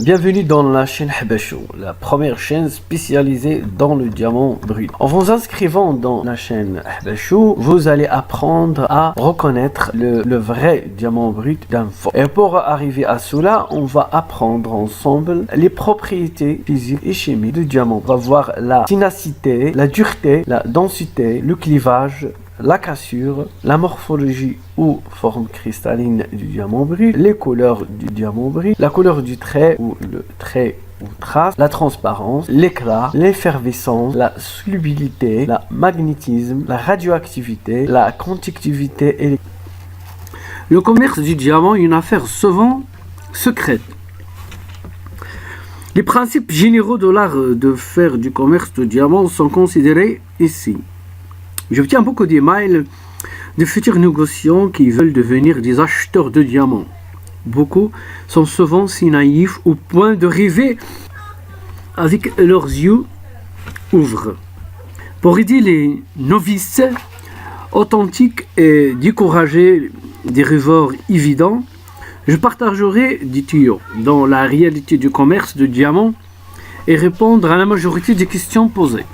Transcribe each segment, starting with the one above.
Bienvenue dans la chaîne Habasho, la première chaîne spécialisée dans le diamant brut. En vous inscrivant dans la chaîne Habasho, vous allez apprendre à reconnaître le vrai diamant brut d'un faux. Et pour arriver à cela, on va apprendre ensemble les propriétés physiques et chimiques du diamant. On va voir la ténacité, la dureté, la densité, le clivage, la cassure, la morphologie ou forme cristalline du diamant brut, les couleurs du diamant brut, la couleur du trait ou le trait ou trace, la transparence, l'éclat, l'effervescence, la solubilité, la magnétisme, la radioactivité, la conductivité électrique. Le commerce du diamant est une affaire souvent secrète. Les principes généraux de l'art de faire du commerce du diamant sont considérés ici. J'obtiens beaucoup d'emails de futurs négociants qui veulent devenir des acheteurs de diamants. Beaucoup sont souvent si naïfs au point de rêver avec leurs yeux ouverts. Pour aider les novices authentiques et décourager des rêveurs évidents, je partagerai des tuyaux dans la réalité du commerce de diamants et répondre à la majorité des questions posées.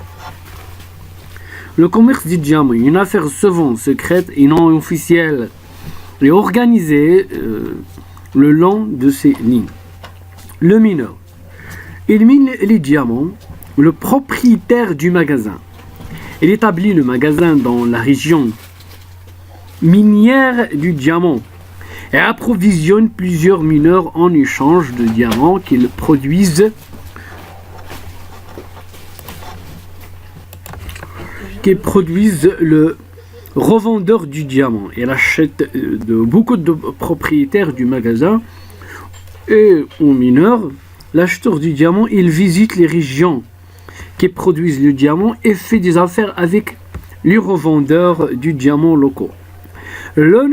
Le commerce du diamant est une affaire souvent secrète et non officielle et organisée le long de ces lignes. Le mineur. Il mine les diamants, le propriétaire du magasin. Il établit le magasin dans la région minière du diamant et approvisionne plusieurs mineurs en échange de diamants qu'ils produisent le revendeur du diamant. Il achète de beaucoup de propriétaires du magasin et aux mineurs. L'acheteur du diamant, il visite les régions qui produisent le diamant et fait des affaires avec les revendeurs du diamant locaux. Le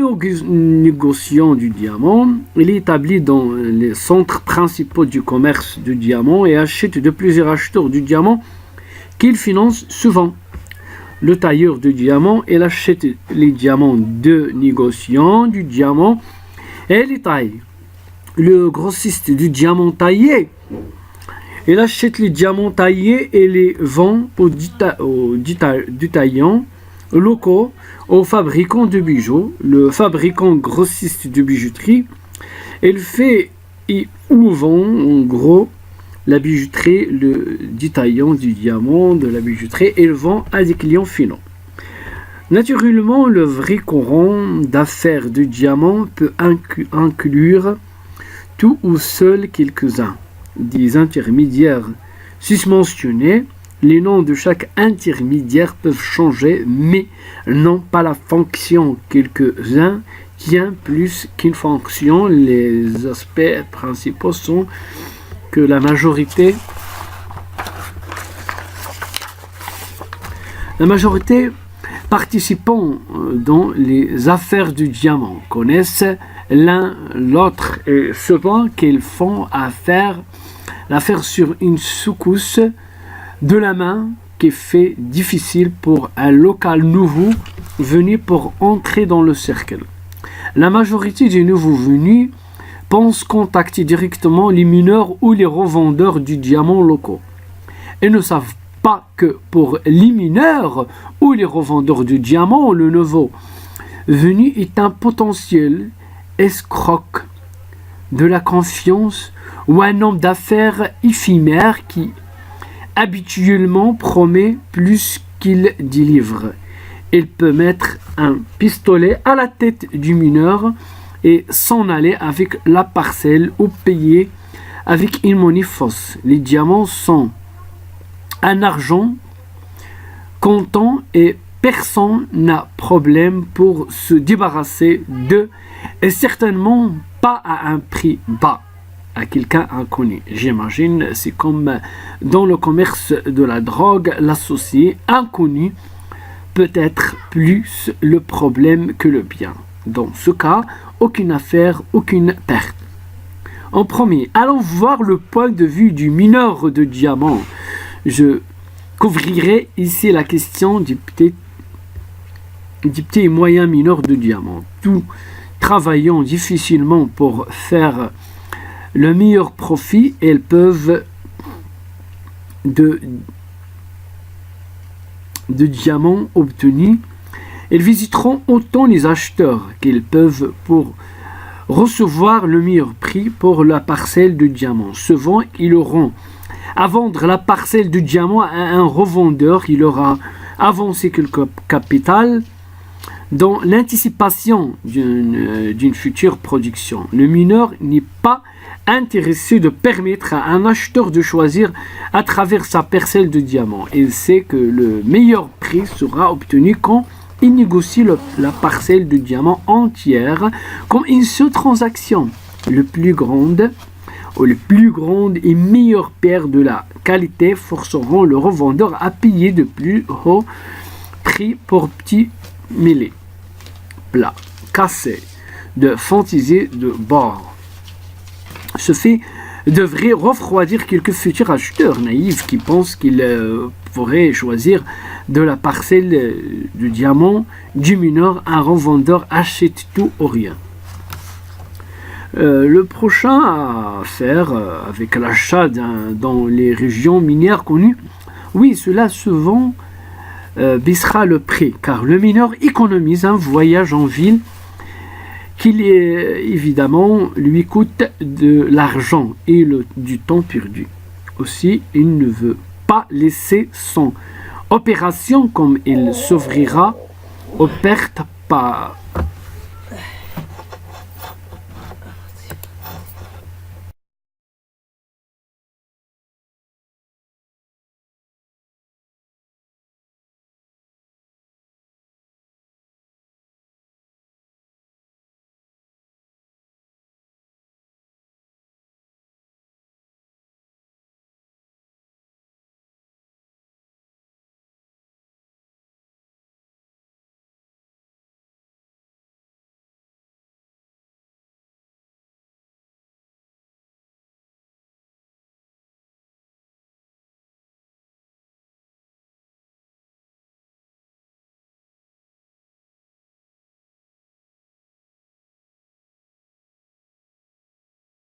négociant du diamant, il est établi dans les centres principaux du commerce du diamant et achète de plusieurs acheteurs du diamant qu'il finance souvent. Le tailleur de diamants, il achète les diamants de négociants du diamant et les taille. Le grossiste du diamant taillé, il achète les diamants taillés et les vend aux détaillants locaux, aux fabricants de bijoux. Le fabricant grossiste de bijouterie, il fait et ou vend en gros la bijouterie, le détaillant du diamant de la bijouterie, et le vend à des clients finaux. Naturellement, le vrai courant d'affaires de diamants peut inclure tout ou seul quelques-uns des intermédiaires susmentionnés. Les noms de chaque intermédiaire peuvent changer, mais non pas la fonction. Quelques-uns tiennent plus qu'une fonction. Les aspects principaux sont que la majorité participants dans les affaires du diamant connaissent l'un l'autre et souvent qu'ils font l'affaire sur une secousse de la main qui fait difficile pour un local nouveau venu pour entrer dans le cercle. La majorité des nouveaux venus pensent contacter directement les mineurs ou les revendeurs du diamant locaux. Ils ne savent pas que pour les mineurs ou les revendeurs du diamant, le nouveau venu est un potentiel escroc de la confiance ou un homme d'affaires éphémère qui habituellement promet plus qu'il délivre. Il peut mettre un pistolet à la tête du mineur et s'en aller avec la parcelle ou payer avec une monnaie fausse. Les diamants sont un argent comptant et personne n'a problème pour se débarrasser d'eux et certainement pas à un prix bas à quelqu'un inconnu. J'imagine, c'est comme dans le commerce de la drogue, l'associé inconnu peut être plus le problème que le bien. Dans ce cas, aucune affaire, aucune perte. En premier, allons voir le point de vue du mineur de diamants. Je couvrirai ici la question du petit et moyen mineur de diamants. Tout travaillant difficilement pour faire le meilleur profit elles peuvent de diamants obtenus. Ils visiteront autant les acheteurs qu'ils peuvent pour recevoir le meilleur prix pour la parcelle de diamants. Souvent, ils auront à vendre la parcelle de diamants à un revendeur qui leur a avancé quelque capital dans l'anticipation d'une future production. Le mineur n'est pas intéressé de permettre à un acheteur de choisir à travers sa parcelle de diamants. Il sait que le meilleur prix sera obtenu quand il négocie la parcelle de diamants entière comme une seule transaction. Le plus grande et meilleure paire de la qualité forceront le revendeur à payer de plus haut prix pour petits mêlés, plats, cassés, de fantaisie de bord. Ce fait devrait refroidir quelques futurs acheteurs naïfs qui pensent qu'ils pourraient choisir de la parcelle de diamant du mineur. Un revendeur achète tout ou rien. Le prochain à faire avec l'achat dans les régions minières connues, oui, cela souvent baissera le prix, car le mineur économise un voyage en ville qui évidemment lui coûte de l'argent et du temps perdu. Aussi, il ne veut pas laisser son opération comme il s'ouvrira aux pertes